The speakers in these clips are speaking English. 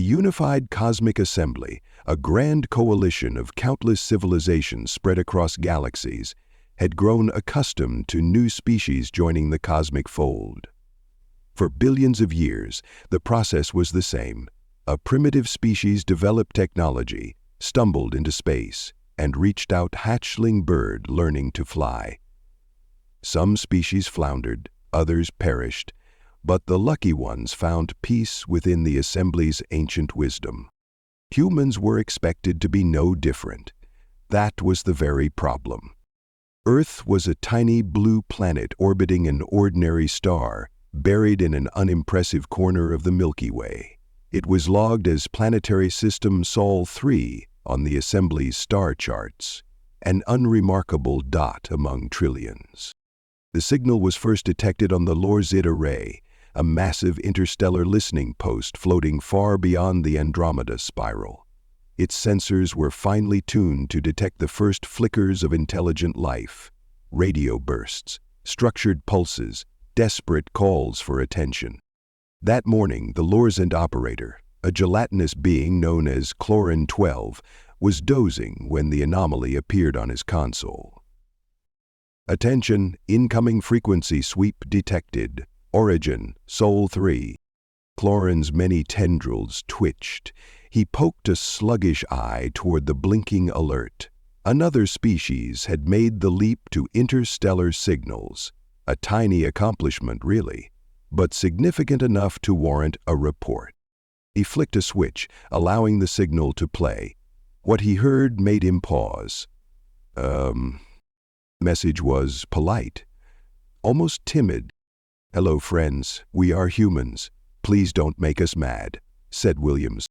unified cosmic assembly, a grand coalition of countless civilizations spread across galaxies, had grown accustomed to new species joining the cosmic fold. For billions of years, the process was the same. A primitive species developed technology, stumbled into space, and reached out hatchling bird learning to fly. Some species floundered, others perished, but the lucky ones found peace within the assembly's ancient wisdom. Humans were expected to be no different. That was the very problem. Earth was a tiny blue planet orbiting an ordinary star, buried in an unimpressive corner of the Milky Way. It was logged as Planetary System Sol 3 on the Assembly's star charts, an unremarkable dot among trillions. The signal was first detected on the Lortzid Array, a massive interstellar listening post floating far beyond the Andromeda spiral. Its sensors were finely tuned to detect the first flickers of intelligent life, radio bursts, structured pulses, desperate calls for attention. That morning, the Lortzid operator, a gelatinous being known as Chlorin-12, was dozing when the anomaly appeared on his console. Attention, incoming frequency sweep detected. Origin, Sol 3. Chlorin's many tendrils twitched. He poked a sluggish eye toward the blinking alert. Another species had made the leap to interstellar signals. A tiny accomplishment, really, but significant enough to warrant a report. He flicked a switch, allowing the signal to play. What he heard made him pause. Message was polite, almost timid. "Hello, friends. We are humans. Please don't make us mad," said Williams.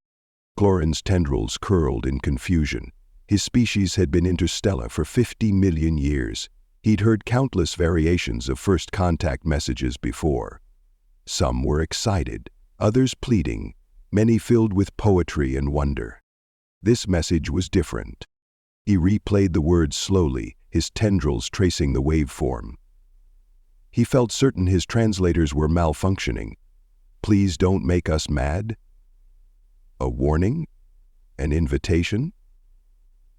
Chlorin's tendrils curled in confusion. His species had been interstellar for 50 million years. He'd heard countless variations of first contact messages before. Some were excited, others pleading, many filled with poetry and wonder. This message was different. He replayed the words slowly, his tendrils tracing the waveform. He felt certain his translators were malfunctioning. "Please don't make us mad?" A warning? An invitation?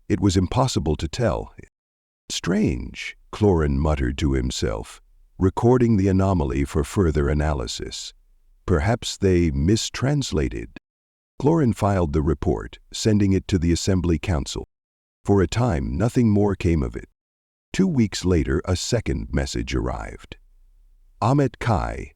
It was impossible to tell. "Strange," Chlorin muttered to himself, recording the anomaly for further analysis. Perhaps they mistranslated. Chlorin filed the report, sending it to the Assembly Council. For a time, nothing more came of it. 2 weeks later, a second message arrived. Ahmet Kai.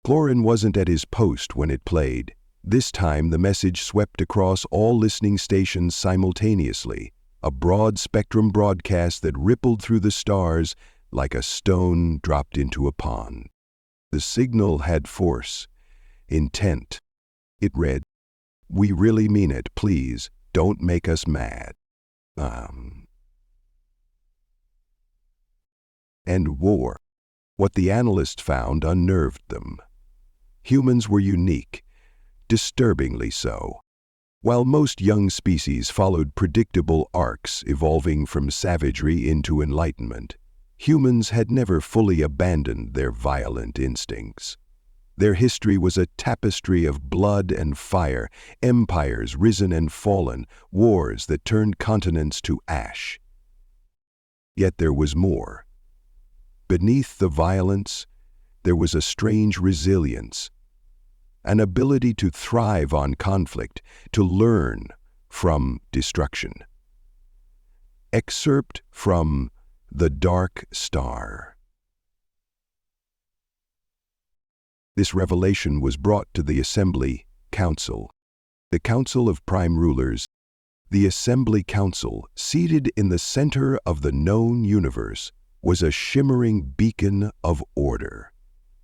Chlorin wasn't at his post when it played. This time, the message swept across all listening stations simultaneously, a broad-spectrum broadcast that rippled through the stars like a stone dropped into a pond. The signal had force, intent. It read, "We really mean it, please, don't make us mad." And war. What the analyst found unnerved them. Humans were unique, disturbingly so. While most young species followed predictable arcs evolving from savagery into enlightenment, humans had never fully abandoned their violent instincts. Their history was a tapestry of blood and fire, empires risen and fallen, wars that turned continents to ash. Yet there was more. Beneath the violence, there was a strange resilience, an ability to thrive on conflict, to learn from destruction. Excerpt from The Dark Star. This revelation was brought to the Assembly Council, the Council of Prime Rulers. The Assembly Council, seated in the center of the known universe, was a shimmering beacon of order.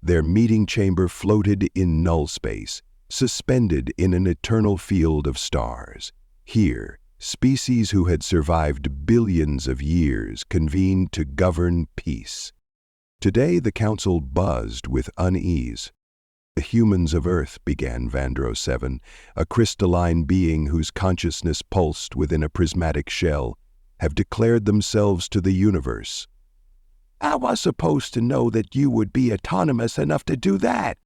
Their meeting chamber floated in null space, suspended in an eternal field of stars. Here, species who had survived billions of years convened to govern peace. Today the council buzzed with unease. "The humans of Earth," began Vandro 7, a crystalline being whose consciousness pulsed within a prismatic shell, "have declared themselves to the universe." "I was supposed to know that you would be autonomous enough to do that,"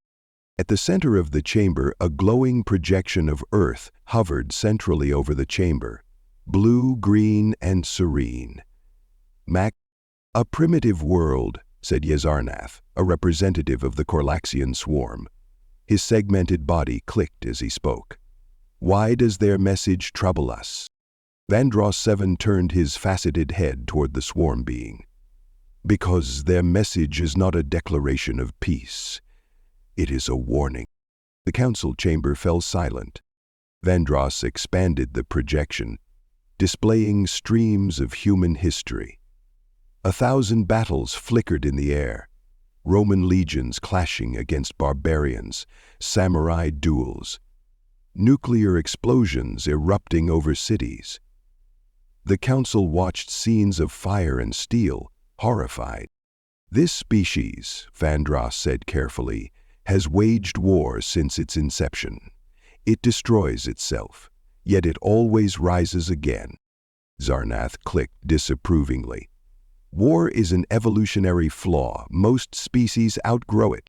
At the center of the chamber, a glowing projection of Earth hovered centrally over the chamber, blue, green, and serene. A primitive world, said Yazarnath, a representative of the Korlaxian swarm. His segmented body clicked as he spoke. Why does their message trouble us? Vandross 7 turned his faceted head toward the swarm being. Because their message is not a declaration of peace. It is a warning. The council chamber fell silent. Vandross expanded the projection, displaying streams of human history. 1,000 battles flickered in the air, Roman legions clashing against barbarians, samurai duels, nuclear explosions erupting over cities. The council watched scenes of fire and steel, horrified. This species, Vandross said carefully, has waged war since its inception. It destroys itself, yet it always rises again. Zarnath clicked disapprovingly. War is an evolutionary flaw. Most species outgrow it.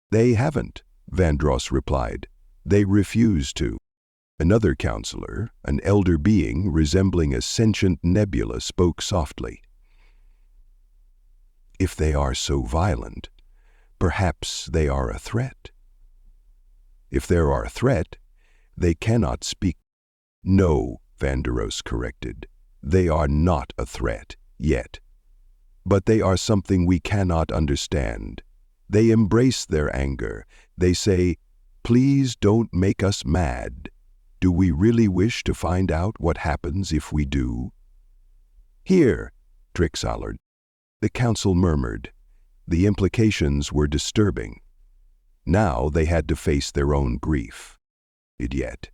They haven't, Vandross replied. They refuse to. Another counselor, an elder being resembling a sentient nebula, spoke softly. If they are so violent, perhaps they are a threat. If they are a threat, they cannot speak. No, Vandross corrected. They are not a threat, yet. But they are something we cannot understand. They embrace their anger. They say, please don't make us mad. Do we really wish to find out what happens if we do? Here, Trix hollered. The council murmured. The implications were disturbing. Now they had to face their own grief. Yet.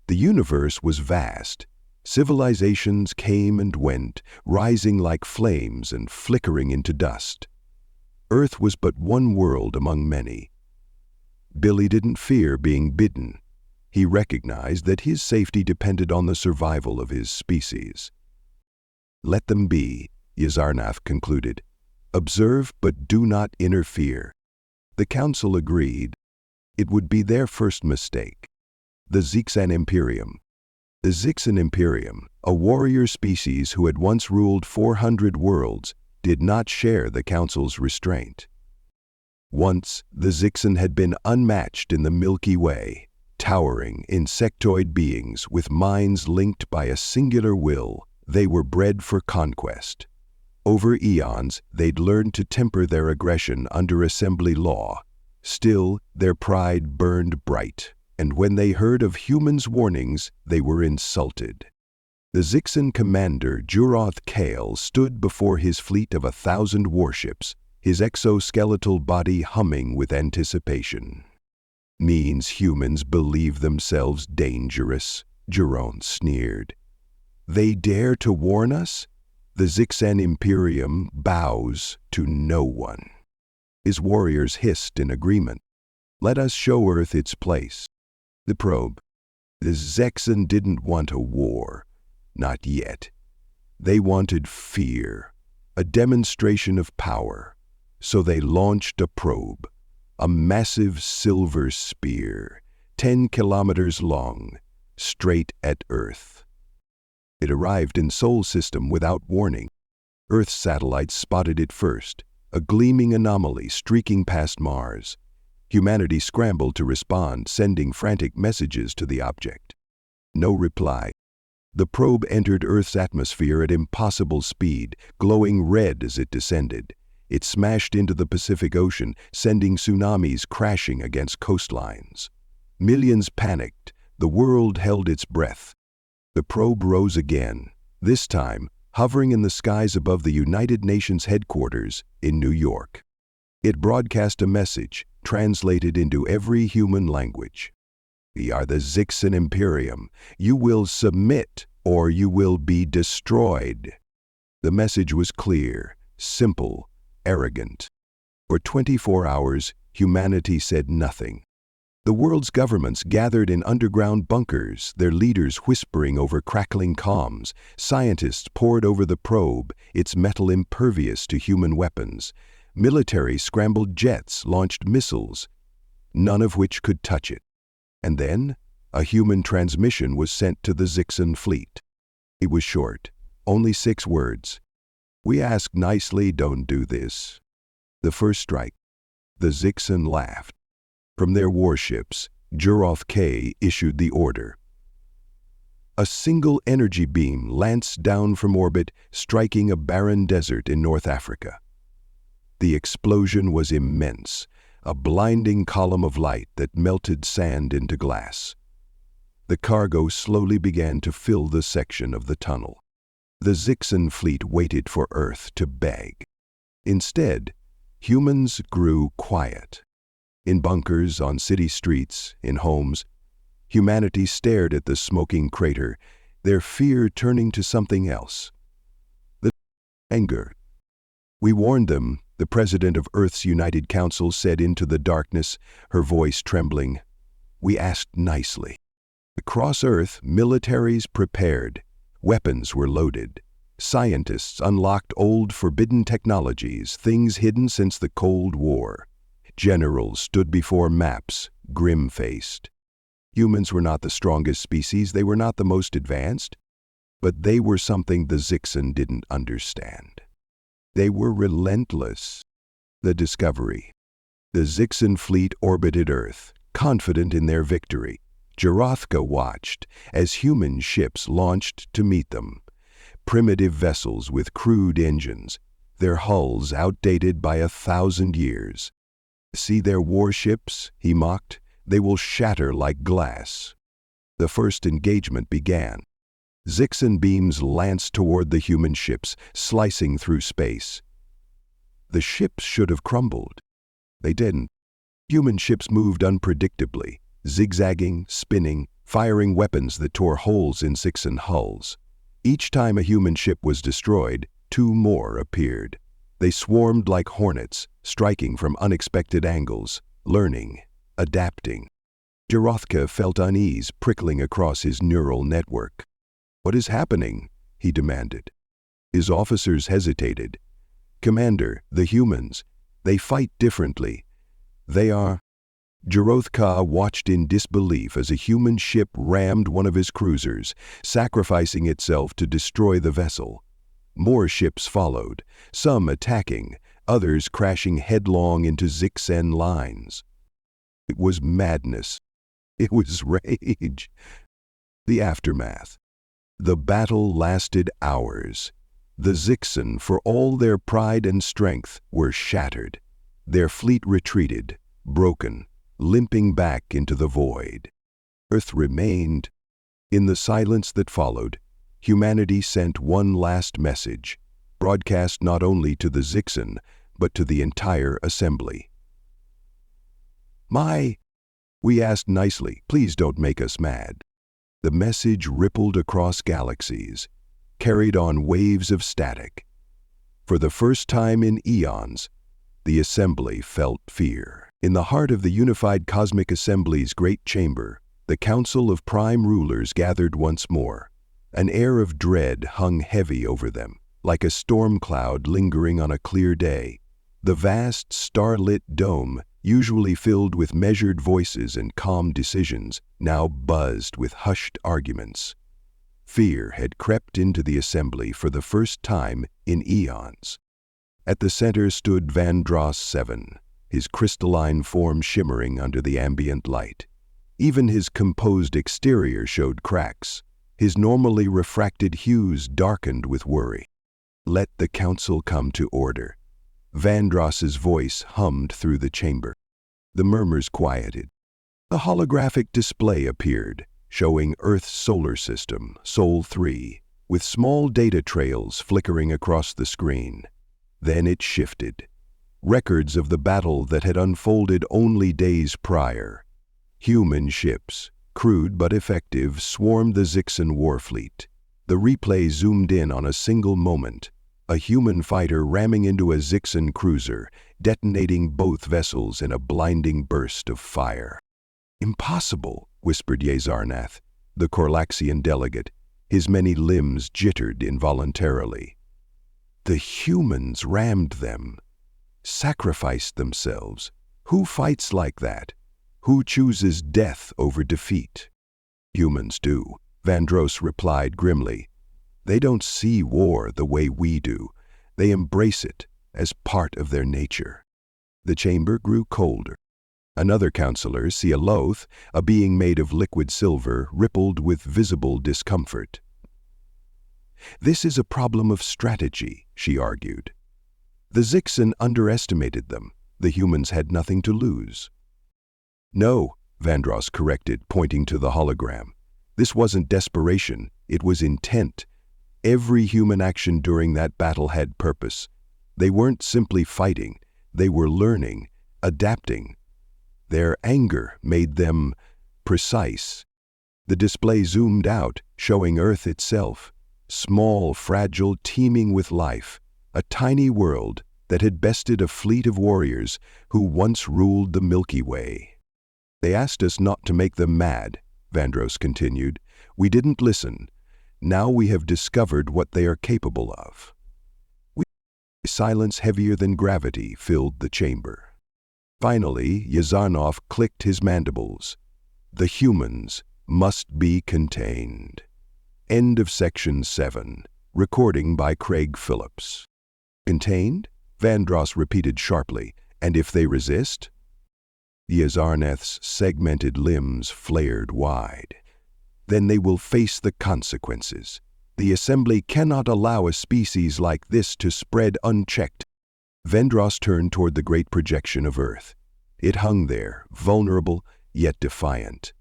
The universe was vast. Civilizations came and went, rising like flames and flickering into dust. Earth was but one world among many. Billy didn't fear being bidden. He recognized that his safety depended on the survival of his species. Let them be, Yazarnath concluded. Observe but do not interfere. The council agreed. It would be their first mistake. The Zixan Imperium. The Zixan Imperium, a warrior species who had once ruled 400 worlds, did not share the council's restraint. Once, the Zixan had been unmatched in the Milky Way, towering insectoid beings with minds linked by a singular will. They were bred for conquest. Over eons, they'd learned to temper their aggression under assembly law. Still, their pride burned bright, and when they heard of humans' warnings, they were insulted. The Zixan commander, Juroth Kale, stood before his fleet of 1,000 warships, his exoskeletal body humming with anticipation. Means humans believe themselves dangerous, Juron sneered. They dare to warn us? The Zixan Imperium bows to no one. His warriors hissed in agreement. Let us show Earth its place. The probe. The Zixan didn't want a war. Not yet. They wanted fear, a demonstration of power. So they launched a probe, a massive silver spear, 10 kilometers long, straight at Earth. It arrived in Sol system without warning. Earth's satellites spotted it first, a gleaming anomaly streaking past Mars. Humanity scrambled to respond, sending frantic messages to the object. No reply. The probe entered Earth's atmosphere at impossible speed, glowing red as it descended. It smashed into the Pacific Ocean, sending tsunamis crashing against coastlines. Millions panicked. The world held its breath. The probe rose again, this time hovering in the skies above the United Nations headquarters in New York. It broadcast a message, translated into every human language. We are the Zixan Imperium. You will submit, or you will be destroyed. The message was clear, simple, arrogant. For 24 hours, humanity said nothing. The world's governments gathered in underground bunkers, their leaders whispering over crackling comms. Scientists pored over the probe, its metal impervious to human weapons. Military scrambled jets, launched missiles. none of which could touch it. And then, a human transmission was sent to the Zixan fleet. It was short, only 6 words. "We ask nicely, don't do this." The first strike. The Zixan laughed. From their warships, Juroth K issued the order. A single energy beam lanced down from orbit, striking a barren desert in North Africa. The explosion was immense, a blinding column of light that melted sand into glass. The cargo slowly began to fill the section of the tunnel. The Zixan fleet waited for Earth to beg. Instead, humans grew quiet. In bunkers, on city streets, in homes, humanity stared at the smoking crater, their fear turning to something else. The anger. "We warned them," the president of Earth's United Council said into the darkness, her voice trembling. "We asked nicely." Across Earth, militaries prepared. Weapons were loaded. Scientists unlocked old forbidden technologies, things hidden since the Cold War. Generals stood before maps, grim-faced. Humans were not the strongest species, they were not the most advanced, but they were something the Zixan didn't understand. They were relentless. The discovery. The Zixan fleet orbited Earth, confident in their victory. Jurothka watched as human ships launched to meet them. Primitive vessels with crude engines, their hulls outdated by 1,000 years. "See their warships?" he mocked. "They will shatter like glass." The first engagement began. Zixan beams lanced toward the human ships, slicing through space. The ships should have crumbled. They didn't. Human ships moved unpredictably, zigzagging, spinning, firing weapons that tore holes in Zixan hulls. Each time a human ship was destroyed, 2 more appeared. They swarmed like hornets, striking from unexpected angles, learning, adapting. Jurothka felt unease prickling across his neural network. "What is happening?" he demanded. His officers hesitated. "Commander, the humans, they fight differently. They are..." Jurothka watched in disbelief as a human ship rammed one of his cruisers, sacrificing itself to destroy the vessel. More ships followed, some attacking, others crashing headlong into Zixan lines. It was madness. It was rage. The aftermath. The battle lasted hours. The Zixan, for all their pride and strength, were shattered. Their fleet retreated, broken, limping back into the void. Earth remained. In the silence that followed, humanity sent one last message, broadcast not only to the Zixan, but to the entire assembly. We asked nicely, please don't make us mad." The message rippled across galaxies, carried on waves of static. For the first time in eons, the assembly felt fear. In the heart of the unified cosmic assembly's great chamber, the Council of Prime Rulers gathered once more. An air of dread hung heavy over them, like a storm cloud lingering on a clear day. The vast, starlit dome, usually filled with measured voices and calm decisions, now buzzed with hushed arguments. Fear had crept into the assembly for the first time in eons. At the center stood Vandross 7, his crystalline form shimmering under the ambient light. Even his composed exterior showed cracks, his normally refracted hues darkened with worry. "Let the council come to order." Vandross's voice hummed through the chamber. The murmurs quieted. The holographic display appeared, showing Earth's solar system, Sol 3, with small data trails flickering across the screen. Then it shifted. Records of the battle that had unfolded only days prior. Human ships, crude but effective, swarmed the Zixan warfleet. The replay zoomed in on a single moment, a human fighter ramming into a Zixan cruiser, detonating both vessels in a blinding burst of fire. "Impossible," whispered Yezarnath, the Korlaxian delegate. His many limbs jittered involuntarily. "The humans rammed them, sacrificed themselves. Who fights like that?" Who chooses death over defeat? Humans do, Vandross replied grimly. They don't see war the way we do. They embrace it as part of their nature. The chamber grew colder. Another counselor, Sialoth, a being made of liquid silver, rippled with visible discomfort. This is a problem of strategy, she argued. The Zixan underestimated them. The humans had nothing to lose. No, Vandross corrected, pointing to the hologram. This wasn't desperation, it was intent. Every human action during that battle had purpose. They weren't simply fighting, they were learning, adapting. Their anger made them precise. The display zoomed out, showing Earth itself, small, fragile, teeming with life, a tiny world that had bested a fleet of warriors who once ruled the Milky Way. They asked us not to make them mad, Vandross continued. We didn't listen. Now we have discovered what they are capable of. Silence heavier than gravity filled the chamber. Finally, Yazarnov clicked his mandibles. The humans must be contained. End of section 7. Recording by Craig Phillips. Contained? Vandross repeated sharply. And if they resist? Yazarneth's segmented limbs flared wide. Then they will face the consequences. The Assembly cannot allow a species like this to spread unchecked. Vandross turned toward the great projection of Earth. It hung there, vulnerable yet defiant.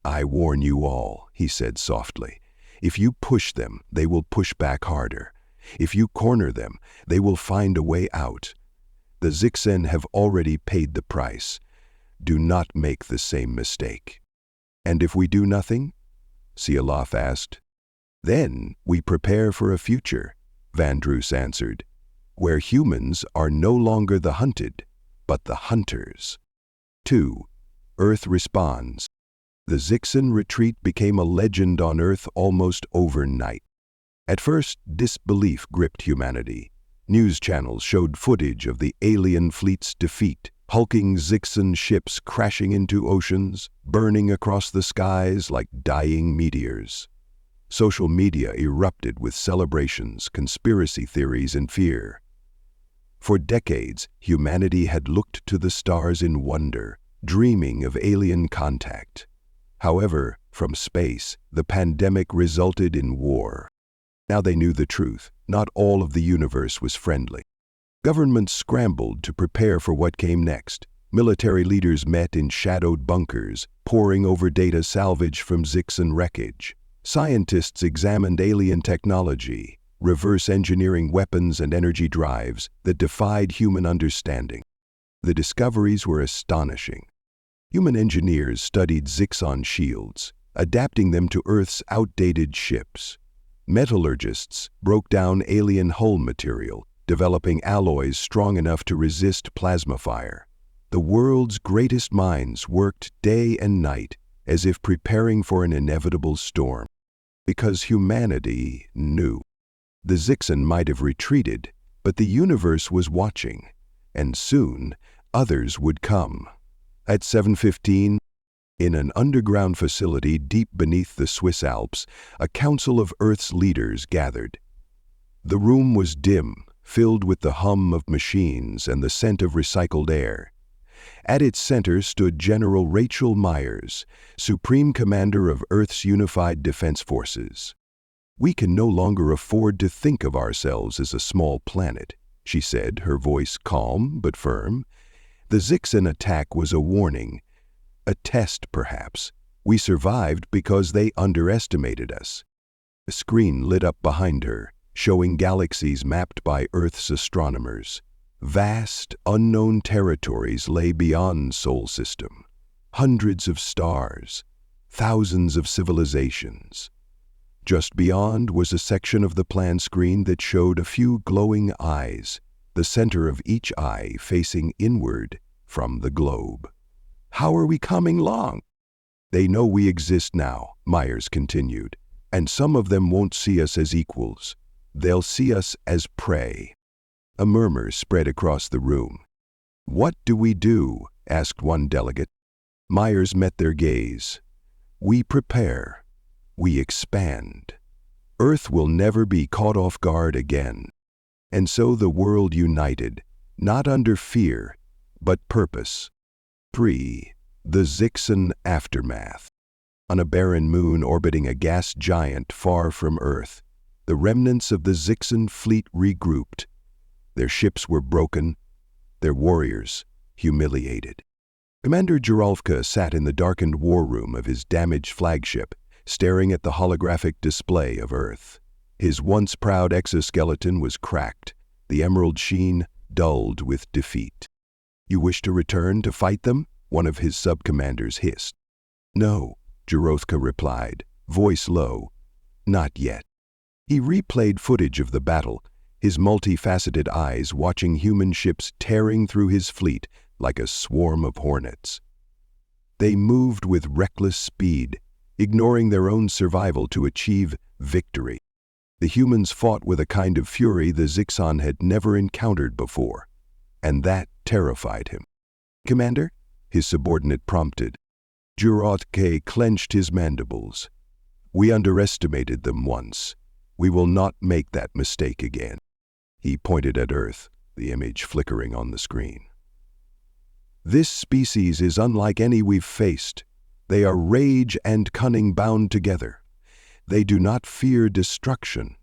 I warn you all, he said softly. If you push them, they will push back harder. If you corner them, they will find a way out. The Zixan have already paid the price. Do not make the same mistake. And if we do nothing? Sialoth asked. Then we prepare for a future, Vandross answered, where humans are no longer the hunted, but the hunters. 2. Earth responds. The Zixan retreat became a legend on Earth almost overnight. At first, disbelief gripped humanity. News channels showed footage of the alien fleet's defeat, hulking Zixan ships crashing into oceans, burning across the skies like dying meteors. Social media erupted with celebrations, conspiracy theories, and fear. For decades, humanity had looked to the stars in wonder, dreaming of alien contact. However, from space, the pandemic resulted in war. Now they knew the truth. Not all of the universe was friendly. Governments scrambled to prepare for what came next. Military leaders met in shadowed bunkers, poring over data salvaged from Zixan wreckage. Scientists examined alien technology, reverse engineering weapons and energy drives that defied human understanding. The discoveries were astonishing. Human engineers studied Zixan shields, adapting them to Earth's outdated ships. Metallurgists broke down alien hull material, developing alloys strong enough to resist plasma fire. The world's greatest minds worked day and night, as if preparing for an inevitable storm. Because humanity knew. The Zixan might have retreated, but the universe was watching, and soon others would come. At 7:15, in an underground facility deep beneath the Swiss Alps, a council of Earth's leaders gathered. The room was dim, filled with the hum of machines and the scent of recycled air. At its center stood General Rachel Myers, Supreme Commander of Earth's Unified Defense Forces. We can no longer afford to think of ourselves as a small planet, she said, her voice calm but firm. The Zixan attack was a warning, a test perhaps. We survived because they underestimated us. A screen lit up behind her, showing galaxies mapped by Earth's astronomers. Vast, unknown territories lay beyond Sol System. Hundreds of stars, thousands of civilizations. Just beyond was a section of the plan screen that showed a few glowing eyes, the center of each eye facing inward from the globe. How are we coming along? They know we exist now, Myers continued, and some of them won't see us as equals. They'll see us as prey. A murmur spread across the room. What do we do? Asked one delegate. Myers met their gaze. We prepare. We expand. Earth will never be caught off guard again. And so the world united, not under fear, but purpose. 3. The Zixan aftermath. On a barren moon orbiting a gas giant far from Earth, the remnants of the Zixan fleet regrouped. Their ships were broken, their warriors humiliated. Commander Jaralfka sat in the darkened war room of his damaged flagship, staring at the holographic display of Earth. His once proud exoskeleton was cracked, the emerald sheen dulled with defeat. "You wish to return to fight them?" one of his sub-commanders hissed. "No," Jaralfka replied, voice low. "Not yet." He replayed footage of the battle, his multifaceted eyes watching human ships tearing through his fleet like a swarm of hornets. They moved with reckless speed, ignoring their own survival to achieve victory. The humans fought with a kind of fury the Zixan had never encountered before, and that terrified him. "Commander?" his subordinate prompted. Jaralfka clenched his mandibles. "We underestimated them once. We will not make that mistake again." He pointed at Earth, the image flickering on the screen. "This species is unlike any we've faced. They are rage and cunning bound together. They do not fear destruction.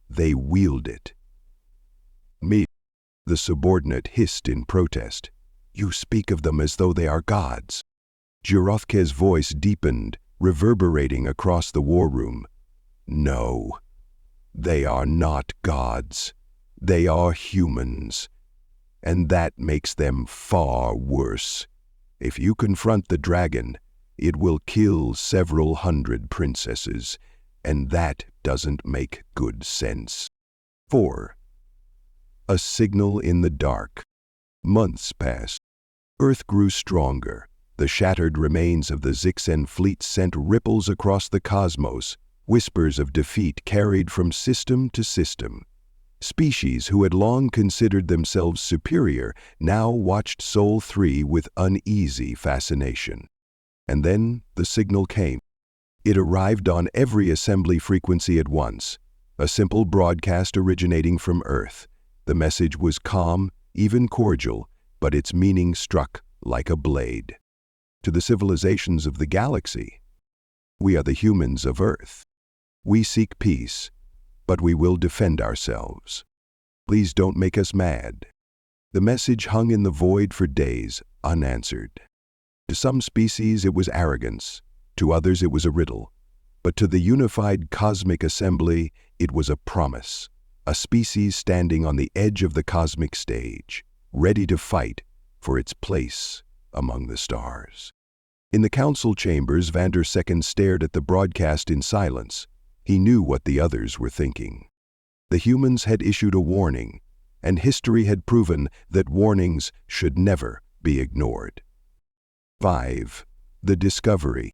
They wield it." "Me," the subordinate hissed in protest. "You speak of them as though they are gods." Jaralfka's voice deepened, reverberating across the war room. "No. They are not gods. They are humans. And that makes them far worse. If you confront the dragon, it will kill several hundred princesses, and that doesn't make good sense." 4. A signal in the dark. Months passed. Earth grew stronger. The shattered remains of the Zixan fleet sent ripples across the cosmos, whispers of defeat carried from system to system. Species who had long considered themselves superior now watched Sol 3 with uneasy fascination. And then the signal came. It arrived on every assembly frequency at once, a simple broadcast originating from Earth. The message was calm, even cordial, but its meaning struck like a blade. To the civilizations of the galaxy, "We are the humans of Earth. We seek peace, but we will defend ourselves. Please don't make us mad." The message hung in the void for days, unanswered. To some species it was arrogance, to others it was a riddle, but to the unified cosmic assembly it was a promise, a species standing on the edge of the cosmic stage, ready to fight for its place among the stars. In the council chambers, van der Second stared at the broadcast in silence. He knew what the others were thinking. The humans had issued a warning, and history had proven that warnings should never be ignored. 5. The discovery.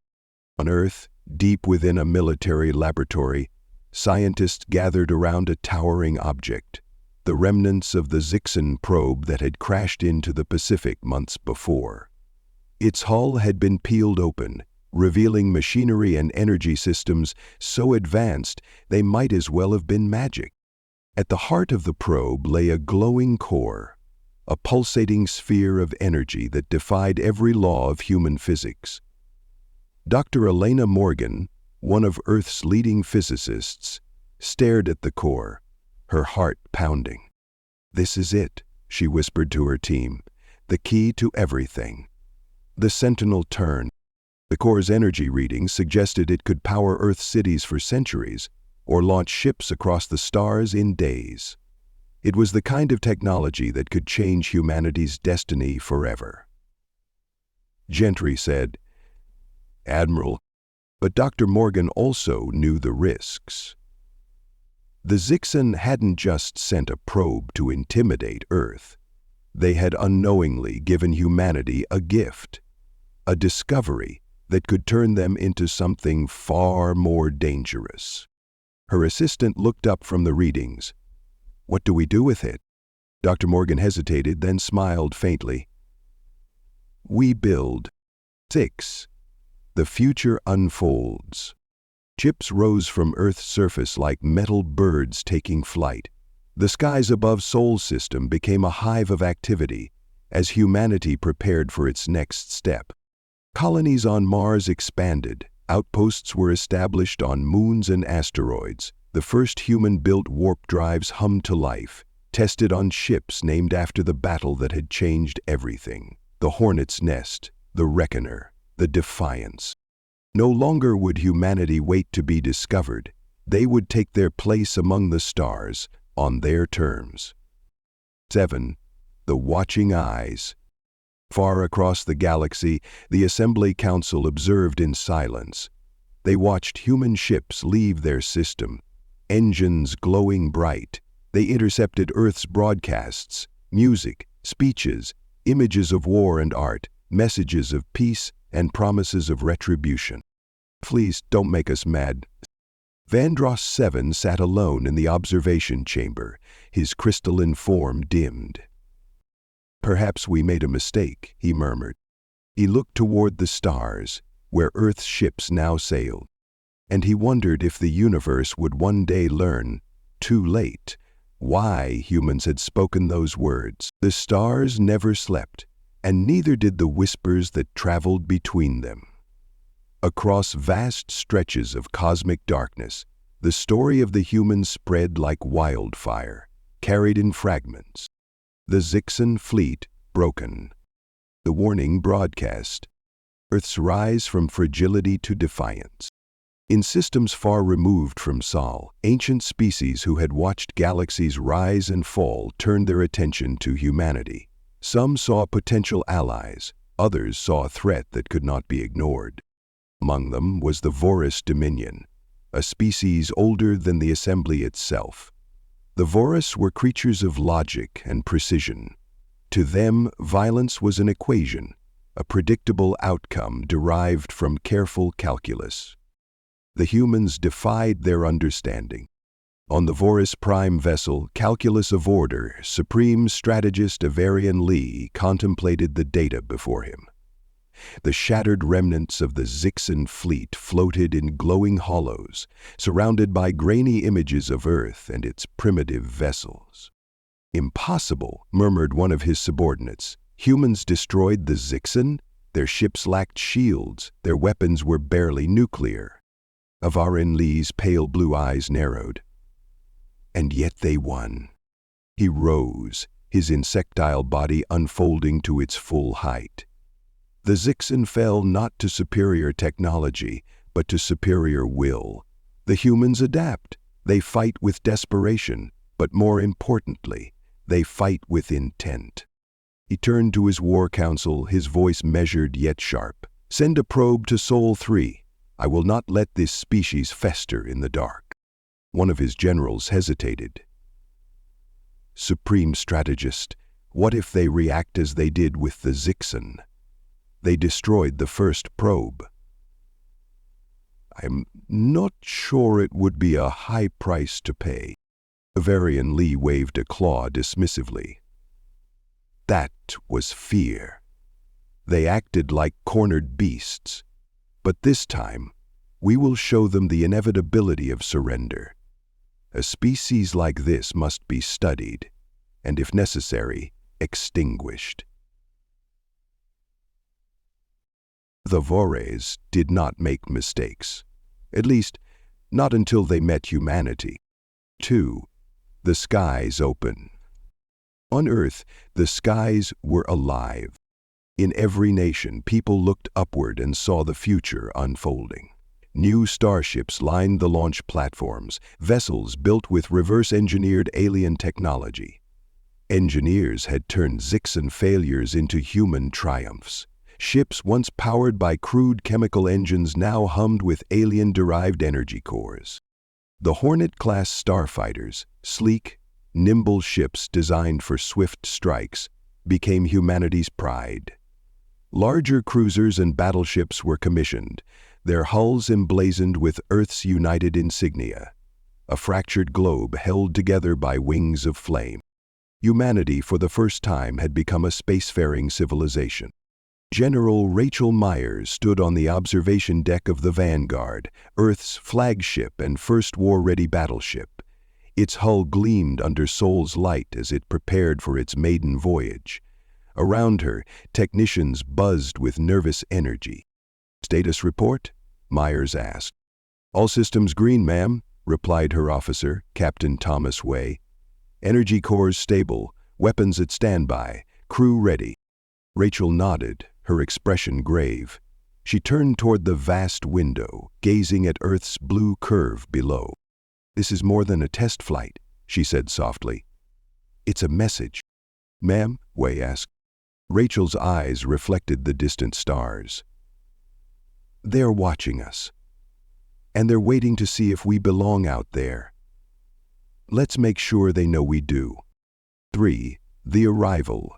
On Earth, deep within a military laboratory, scientists gathered around a towering object, the remnants of the Zixan probe that had crashed into the Pacific months before. Its hull had been peeled open, revealing machinery and energy systems so advanced they might as well have been magic. At the heart of the probe lay a glowing core, a pulsating sphere of energy that defied every law of human physics. Dr. Elena Morgan, one of Earth's leading physicists, stared at the core, her heart pounding. "This is it," she whispered to her team, "the key to everything." The Sentinel turned. The core's energy readings suggested it could power Earth's cities for centuries or launch ships across the stars in days. It was the kind of technology that could change humanity's destiny forever. Gentry said, "Admiral," but Dr. Morgan also knew the risks. The Zixan hadn't just sent a probe to intimidate Earth. They had unknowingly given humanity a gift, a discovery that could turn them into something far more dangerous. Her assistant looked up from the readings. "What do we do with it?" Dr. Morgan hesitated, then smiled faintly. "We build. 6. The future unfolds. Ships rose from Earth's surface like metal birds taking flight. The skies above Sol system became a hive of activity as humanity prepared for its next step. Colonies on Mars expanded. Outposts were established on moons and asteroids. The first human-built warp drives hummed to life, tested on ships named after the battle that had changed everything. The Hornet's Nest, the Reckoner, the Defiance. No longer would humanity wait to be discovered. They would take their place among the stars on their terms. 7. The Watching Eyes. Far across the galaxy, the Assembly Council observed in silence. They watched human ships leave their system, engines glowing bright. They intercepted Earth's broadcasts, music, speeches, images of war and art, messages of peace and promises of retribution. Please don't make us mad. Vandross 7 sat alone in the observation chamber, his crystalline form dimmed. Perhaps we made a mistake, he murmured. He looked toward the stars, where Earth's ships now sailed, and he wondered if the universe would one day learn, too late, why humans had spoken those words. The stars never slept, and neither did the whispers that traveled between them. Across vast stretches of cosmic darkness, the story of the humans spread like wildfire, carried in fragments. The Zixan fleet broken. The warning broadcast. Earth's rise from fragility to defiance. In systems far removed from Sol, ancient species who had watched galaxies rise and fall turned their attention to humanity. Some saw potential allies, others saw a threat that could not be ignored. Among them was the Vorus Dominion, a species older than the Assembly itself. The Vorus were creatures of logic and precision. To them, violence was an equation, a predictable outcome derived from careful calculus. The humans defied their understanding. On the Vorus Prime vessel, Calculus of Order, Supreme Strategist Avarian Lee contemplated the data before him. The shattered remnants of the Zixan fleet floated in glowing hollows, surrounded by grainy images of Earth and its primitive vessels. Impossible, murmured one of his subordinates. Humans destroyed the Zixan? Their ships lacked shields, their weapons were barely nuclear. Avarian Lee's pale blue eyes narrowed. And yet they won. He rose, his insectile body unfolding to its full height. The Zixan fell not to superior technology, but to superior will. The humans adapt. They fight with desperation, but more importantly, they fight with intent. He turned to his war council, his voice measured yet sharp. Send a probe to Sol 3. I will not let this species fester in the dark. One of his generals hesitated. Supreme Strategist, what if they react as they did with the Zixan? They destroyed the first probe. I'm not sure it would be a high price to pay. Avarian Lee waved a claw dismissively. That was fear. They acted like cornered beasts. But this time, we will show them the inevitability of surrender. A species like this must be studied, and if necessary, extinguished. The Vores did not make mistakes, at least not until they met humanity. 2. The skies open. On Earth, the skies were alive. In every nation, people looked upward and saw the future unfolding. New starships lined the launch platforms, vessels built with reverse-engineered alien technology. Engineers had turned Zixan failures into human triumphs. Ships once powered by crude chemical engines now hummed with alien-derived energy cores. The Hornet-class starfighters, sleek, nimble ships designed for swift strikes, became humanity's pride. Larger cruisers and battleships were commissioned, their hulls emblazoned with Earth's united insignia, a fractured globe held together by wings of flame. Humanity, for the first time, had become a spacefaring civilization. General Rachel Myers stood on the observation deck of the Vanguard, Earth's flagship and first war-ready battleship. Its hull gleamed under Sol's light as it prepared for its maiden voyage. Around her, technicians buzzed with nervous energy. "Status report?" Myers asked. "All systems green, ma'am," replied her officer, Captain Thomas Way. "Energy cores stable, weapons at standby, crew ready." Rachel nodded, her expression grave. She turned toward the vast window, gazing at Earth's blue curve below. "This is more than a test flight," she said softly. "It's a message." "Ma'am?" Way asked. Rachel's eyes reflected the distant stars. "They're watching us. And they're waiting to see if we belong out there. Let's make sure they know we do." 3. The arrival.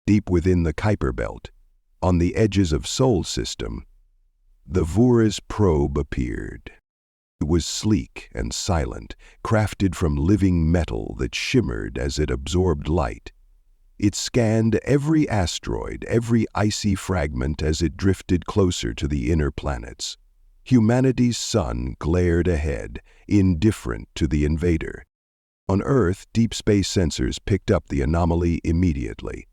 Deep within the Kuiper Belt, on the edges of Sol system, the Vora's probe appeared. It was sleek and silent, crafted from living metal that shimmered as it absorbed light. It scanned every asteroid, every icy fragment as it drifted closer to the inner planets. Humanity's sun glared ahead, indifferent to the invader. On Earth, deep space sensors picked up the anomaly immediately.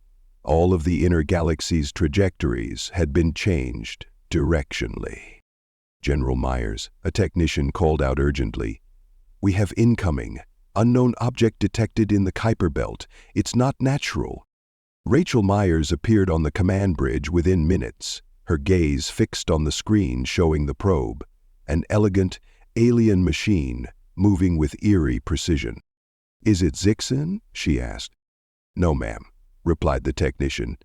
All of the inner galaxy's trajectories had been changed directionally. General Myers, a technician, called out urgently, "We have incoming. Unknown object detected in the Kuiper Belt. It's not natural." Rachel Myers appeared on the command bridge within minutes, her gaze fixed on the screen showing the probe, an elegant, alien machine moving with eerie precision. "Is it Zixin?" she asked. "No, ma'am," replied the technician.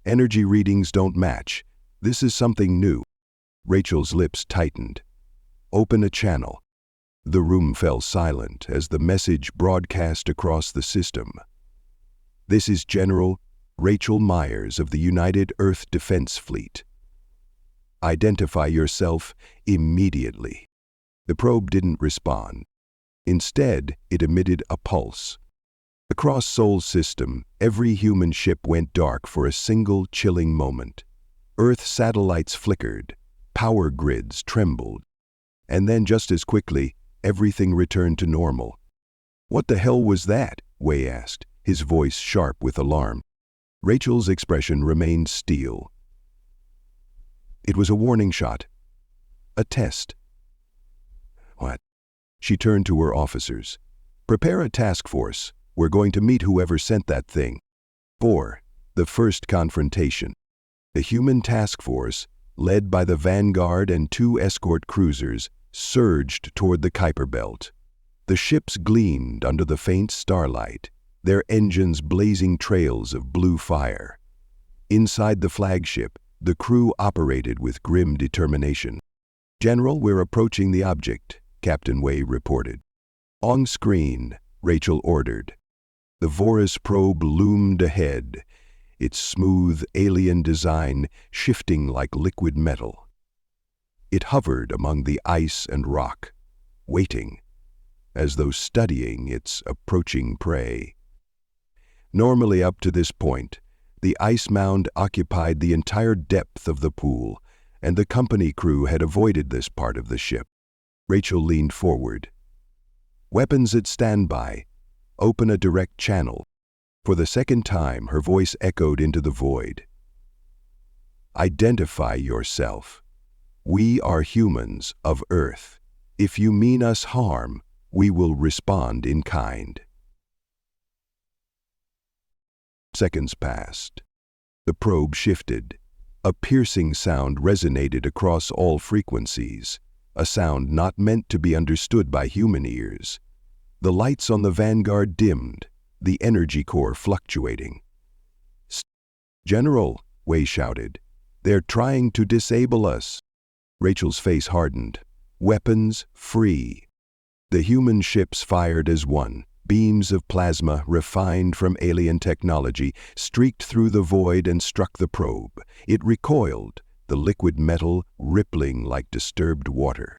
"Energy readings don't match. This is something new." Rachel's lips tightened. "Open a channel." The room fell silent as the message broadcast across the system. "This is General Rachel Myers of the United Earth Defense Fleet. Identify yourself immediately." The probe didn't respond. Instead, it emitted a pulse. Across Sol's system, every human ship went dark for a single chilling moment. Earth satellites flickered, power grids trembled, and then just as quickly, everything returned to normal. "What the hell was that?" Way asked, his voice sharp with alarm. Rachel's expression remained steel. "It was a warning shot. A test." "What?" She turned to her officers. "Prepare a task force. We're going to meet whoever sent that thing." 4. The first confrontation. The human task force, led by the Vanguard and 2 escort cruisers, surged toward the Kuiper Belt. The ships gleamed under the faint starlight, their engines blazing trails of blue fire. Inside the flagship, the crew operated with grim determination. "General, we're approaching the object," Captain Way reported. "On screen," Rachel ordered. The Vora's probe loomed ahead, its smooth, alien design shifting like liquid metal. It hovered among the ice and rock, waiting, as though studying its approaching prey. Normally up to this point, the ice mound occupied the entire depth of the pool, and the company crew had avoided this part of the ship. Rachel leaned forward. "Weapons at standby. Open a direct channel." For the second time, her voice echoed into the void. "Identify yourself. We are humans of Earth. If you mean us harm, we will respond in kind." Seconds passed. The probe shifted. A piercing sound resonated across all frequencies, a sound not meant to be understood by human ears. The lights on the Vanguard dimmed, the energy core fluctuating. "General," Way shouted, "they're trying to disable us." Rachel's face hardened. "Weapons free." The human ships fired as one. Beams of plasma, refined from alien technology, streaked through the void and struck the probe. It recoiled, the liquid metal rippling like disturbed water.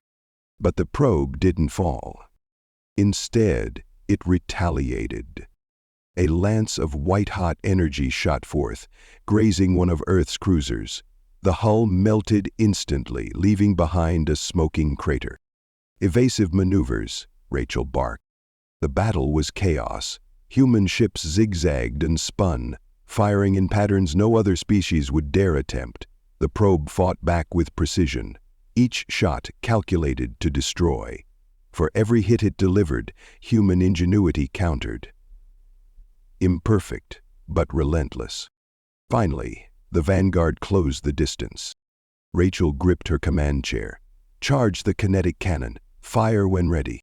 But the probe didn't fall. Instead, it retaliated. A lance of white-hot energy shot forth, grazing one of Earth's cruisers. The hull melted instantly, leaving behind a smoking crater. "Evasive maneuvers," Rachel barked. The battle was chaos. Human ships zigzagged and spun, firing in patterns no other species would dare attempt. The probe fought back with precision, each shot calculated to destroy. For every hit it delivered, human ingenuity countered. Imperfect, but relentless. Finally, the Vanguard closed the distance. Rachel gripped her command chair. "Charge the kinetic cannon. Fire when ready."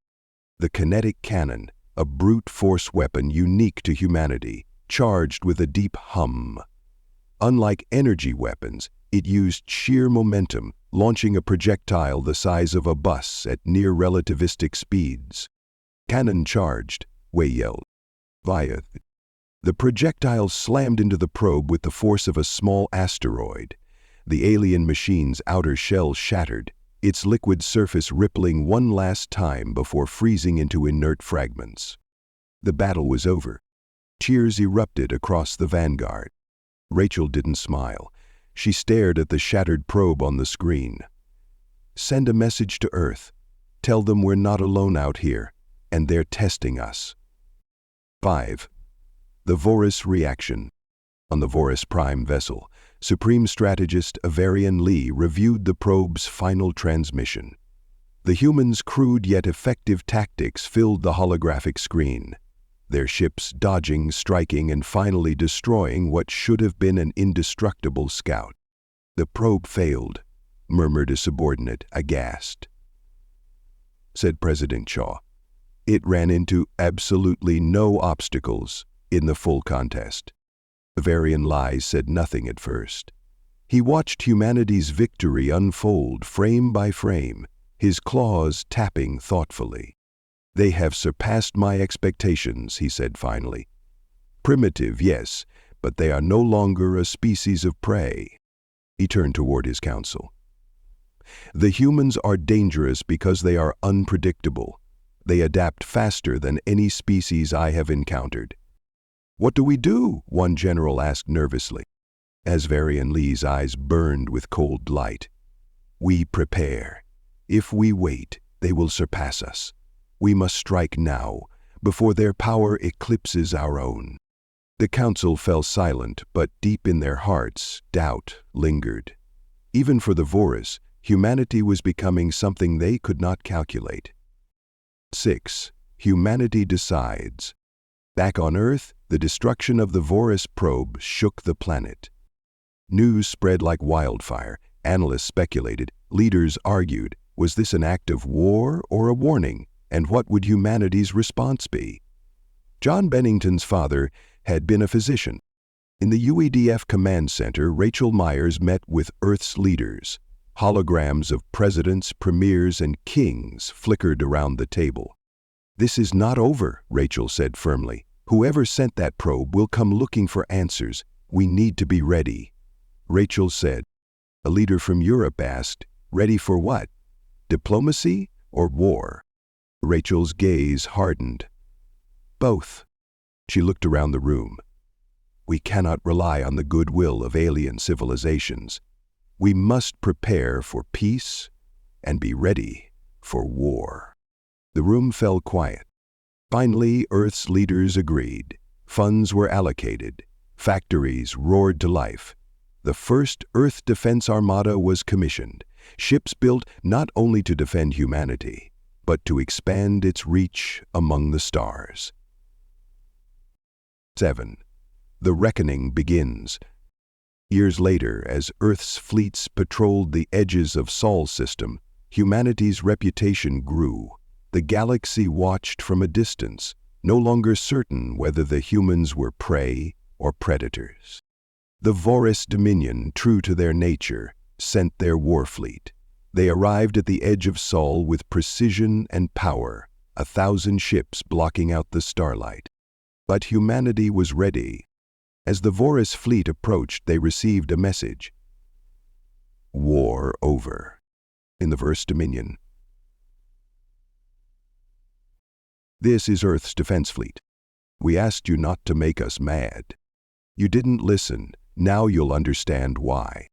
The kinetic cannon, a brute force weapon unique to humanity, charged with a deep hum. Unlike energy weapons, it used sheer momentum, launching a projectile the size of a bus at near relativistic speeds. "Cannon charged," Wei yelled. "Via." The projectile slammed into the probe with the force of a small asteroid. The alien machine's outer shell shattered, its liquid surface rippling one last time before freezing into inert fragments. The battle was over. Cheers erupted across the Vanguard. Rachel didn't smile. She stared at the shattered probe on the screen. "Send a message to Earth. Tell them we're not alone out here, and they're testing us." 5. The Voris reaction. On the Voris Prime vessel, Supreme Strategist Avarian Lee reviewed the probe's final transmission. The humans' crude yet effective tactics filled the holographic screen, their ships dodging, striking, and finally destroying what should have been an indestructible scout. "The probe failed," murmured a subordinate, aghast. Said President Shaw. "It ran into absolutely no obstacles in the full contest." Avarian Lee said nothing at first. He watched humanity's victory unfold frame by frame, his claws tapping thoughtfully. "They have surpassed my expectations," he said finally. "Primitive, yes, but they are no longer a species of prey." He turned toward his council. "The humans are dangerous because they are unpredictable. They adapt faster than any species I have encountered." "What do we do?" one general asked nervously. Avarian Lee's eyes burned with cold light. "We prepare. If we wait, they will surpass us. We must strike now, before their power eclipses our own." The council fell silent, but deep in their hearts, doubt lingered. Even for the Voris, humanity was becoming something they could not calculate. 6. Humanity decides. Back on Earth, the destruction of the Voris probe shook the planet. News spread like wildfire. Analysts speculated, leaders argued, was this an act of war or a warning, and what would humanity's response be? John Bennington's father had been a physician. In the UEDF Command Center, Rachel Myers met with Earth's leaders. Holograms of presidents, premiers, and kings flickered around the table. "This is not over," Rachel said firmly. "Whoever sent that probe will come looking for answers. We need to be ready." Rachel said. A leader from Europe asked, "Ready for what? Diplomacy or war?" Rachel's gaze hardened. "Both." She looked around the room. "We cannot rely on the goodwill of alien civilizations. We must prepare for peace and be ready for war." The room fell quiet. Finally, Earth's leaders agreed. Funds were allocated. Factories roared to life. The first Earth Defense Armada was commissioned. Ships built not only to defend humanity, but to expand its reach among the stars. 7. The reckoning begins. Years later, as Earth's fleets patrolled the edges of Sol's system, humanity's reputation grew. The galaxy watched from a distance, no longer certain whether the humans were prey or predators. The Voris Dominion, true to their nature, sent their war fleet. They arrived at the edge of Sol with precision and power, 1,000 ships blocking out the starlight. But humanity was ready. As the Voris fleet approached, they received a message. War over. In the Voris Dominion. This is Earth's defense fleet. We asked you not to make us mad. You didn't listen. Now you'll understand why.